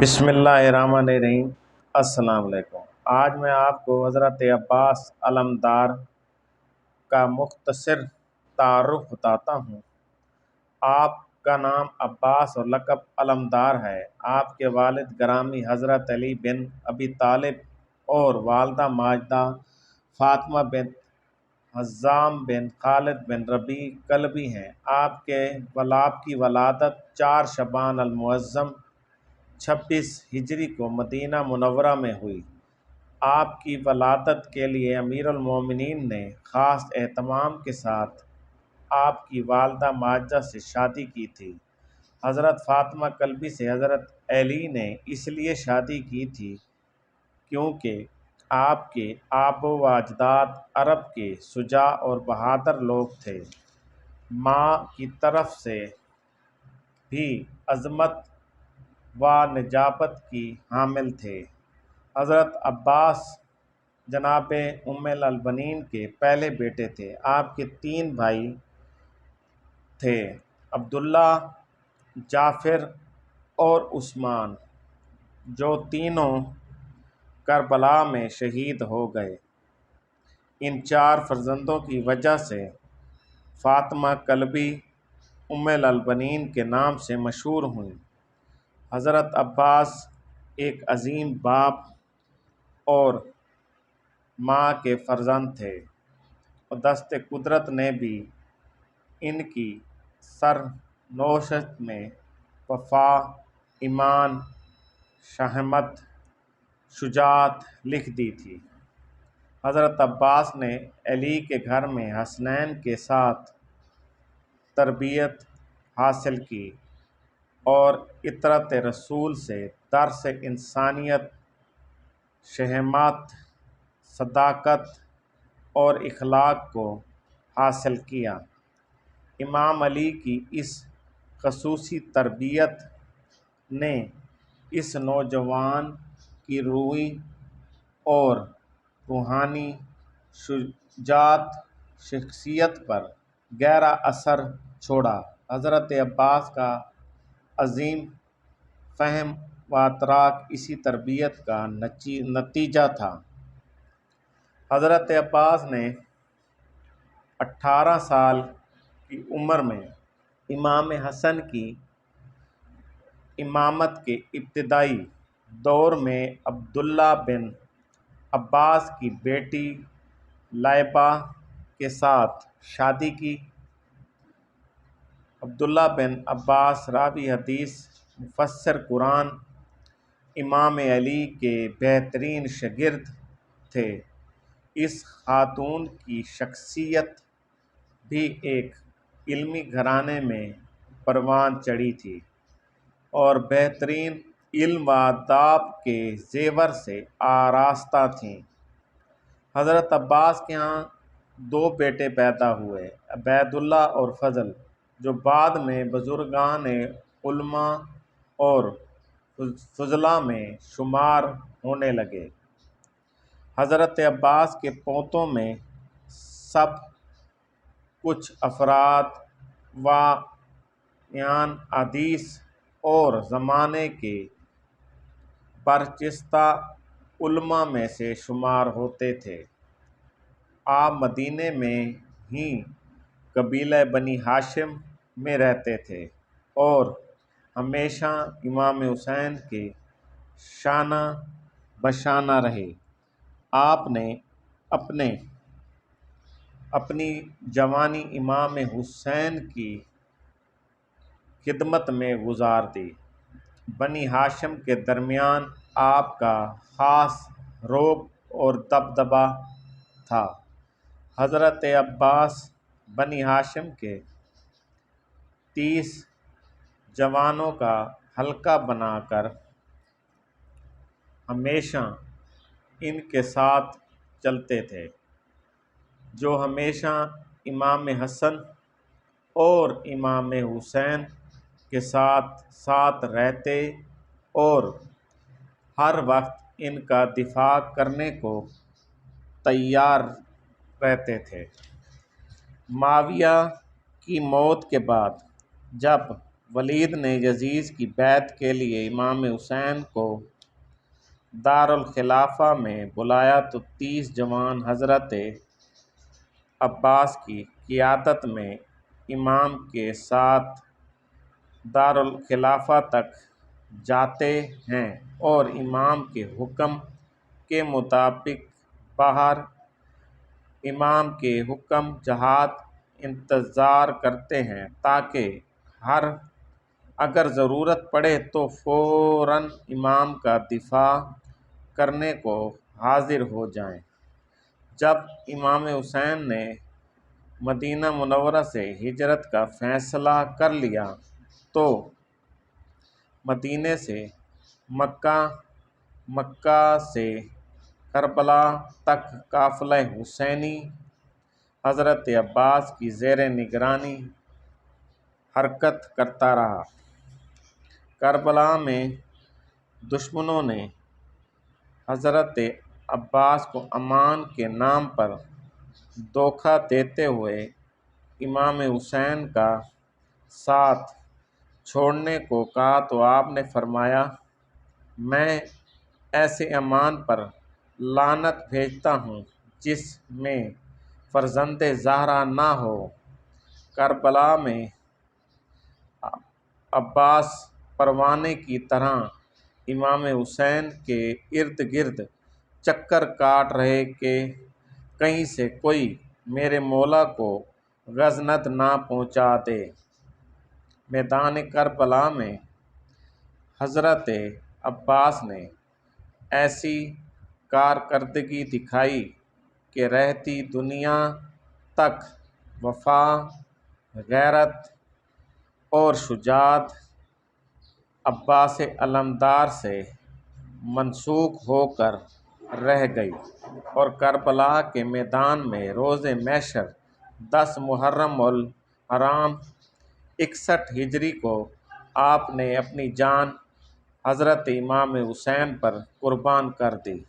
بسم اللہ الرحمن الرحیم۔ السلام علیکم۔ آج میں آپ کو حضرت عباس علمدار کا مختصر تعارف بتاتا ہوں۔ آپ کا نام عباس اور لقب علمدار ہے۔ آپ کے والد گرامی حضرت علی بن ابی طالب اور والدہ ماجدہ فاطمہ بنت حزام بن خالد بن ربیع کلبی ہیں۔ آپ کی ولادت 4 شعبان المعظم 26 ہجری کو مدینہ منورہ میں ہوئی۔ آپ کی ولادت کے لیے امیر المومنین نے خاص اہتمام کے ساتھ آپ کی والدہ ماجدہ سے شادی کی تھی۔ حضرت فاطمہ کلبی سے حضرت علی نے اس لیے شادی کی تھی کیونکہ آپ کے آبا و اجداد عرب کے شجاع اور بہادر لوگ تھے۔ ماں کی طرف سے بھی عظمت و نجابت کی حامل تھے۔ حضرت عباس جناب ام البنین کے پہلے بیٹے تھے۔ آپ کے 3 بھائی تھے، عبداللہ، جعفر اور عثمان، جو تینوں کربلا میں شہید ہو گئے۔ ان 4 فرزندوں کی وجہ سے فاطمہ کلبی ام البنین کے نام سے مشہور ہوئیں۔ حضرت عباس ایک عظیم باپ اور ماں کے فرزند تھے اور دست قدرت نے بھی ان کی سرنوشت میں وفا، ایمان، شہامت، شجاعت لکھ دی تھی۔ حضرت عباس نے علی کے گھر میں حسنین کے ساتھ تربیت حاصل کی اور اطاعت رسول سے درس انسانیت، شہامت، صداقت اور اخلاق کو حاصل کیا۔ امام علی کی اس خصوصی تربیت نے اس نوجوان کی روحی اور روحانی شجاعت شخصیت پر گہرا اثر چھوڑا۔ حضرت عباس کا عظیم فہم و ادراک اسی تربیت کا نتیجہ تھا۔ حضرت عباس نے 18 سال کی عمر میں امام حسن کی امامت کے ابتدائی دور میں عبداللہ بن عباس کی بیٹی لائبہ کے ساتھ شادی کی۔ عبداللہ بن عباس راوی حدیث، مفسر قرآن، امام علی کے بہترین شاگرد تھے۔ اس خاتون کی شخصیت بھی ایک علمی گھرانے میں پروان چڑھی تھی اور بہترین علم و آداب کے زیور سے آراستہ تھیں۔ حضرت عباس کے ہاں 2 بیٹے پیدا ہوئے، عبید اللہ اور فضل، جو بعد میں بزرگان علماء اور فضلاء میں شمار ہونے لگے۔ حضرت عباس کے پوتوں میں سب کچھ افراد واعیان حدیث اور زمانے کے برجستہ علماء میں سے شمار ہوتے تھے۔ آپ مدینے میں ہی قبیلہ بنی ہاشم میں رہتے تھے اور ہمیشہ امام حسین کے شانہ بشانہ رہے۔ آپ نے اپنی جوانی امام حسین کی خدمت میں گزار دی۔ بنی ہاشم کے درمیان آپ کا خاص رعب اور دبدبہ تھا۔ حضرت عباس بنی ہاشم کے 30 جوانوں کا حلقہ بنا کر ہمیشہ ان کے ساتھ چلتے تھے، جو ہمیشہ امام حسن اور امام حسین کے ساتھ ساتھ رہتے اور ہر وقت ان کا دفاع کرنے کو تیار رہتے تھے۔ معاویہ کی موت کے بعد جب ولید نے یزید کی بیعت کے لیے امام حسین کو دارالخلافہ میں بلایا تو 30 جوان حضرت عباس کی قیادت میں امام کے ساتھ دارالخلافہ تک جاتے ہیں اور امام کے حکم کے مطابق باہر امام کے حکم جہاد انتظار کرتے ہیں تاکہ اگر ضرورت پڑے تو فوراً امام کا دفاع کرنے کو حاضر ہو جائیں۔ جب امام حسین نے مدینہ منورہ سے ہجرت کا فیصلہ کر لیا تو مدینے سے مکہ سے کربلا تک قافلہ حسینی حضرت عباس کی زیر نگرانی حرکت کرتا رہا۔ کربلا میں دشمنوں نے حضرت عباس کو امان کے نام پر دھوکہ دیتے ہوئے امام حسین کا ساتھ چھوڑنے کو کہا تو آپ نے فرمایا، میں ایسے امان پر لعنت بھیجتا ہوں جس میں فرزند زہرا نہ ہو۔ کربلا میں عباس پروانے کی طرح امام حسین کے ارد گرد چکر کاٹ رہے کہ کہیں سے کوئی میرے مولا کو غزنت نہ پہنچا دے۔ میدان کربلا میں حضرت عباس نے ایسی کارکردگی دکھائی کہ رہتی دنیا تک وفا، غیرت اور شجاعت عباس علمدار سے منسوخ ہو کر رہ گئی اور کربلا کے میدان میں روز محشر 10 محرم الحرام 61 ہجری کو آپ نے اپنی جان حضرت امام حسین پر قربان کر دی۔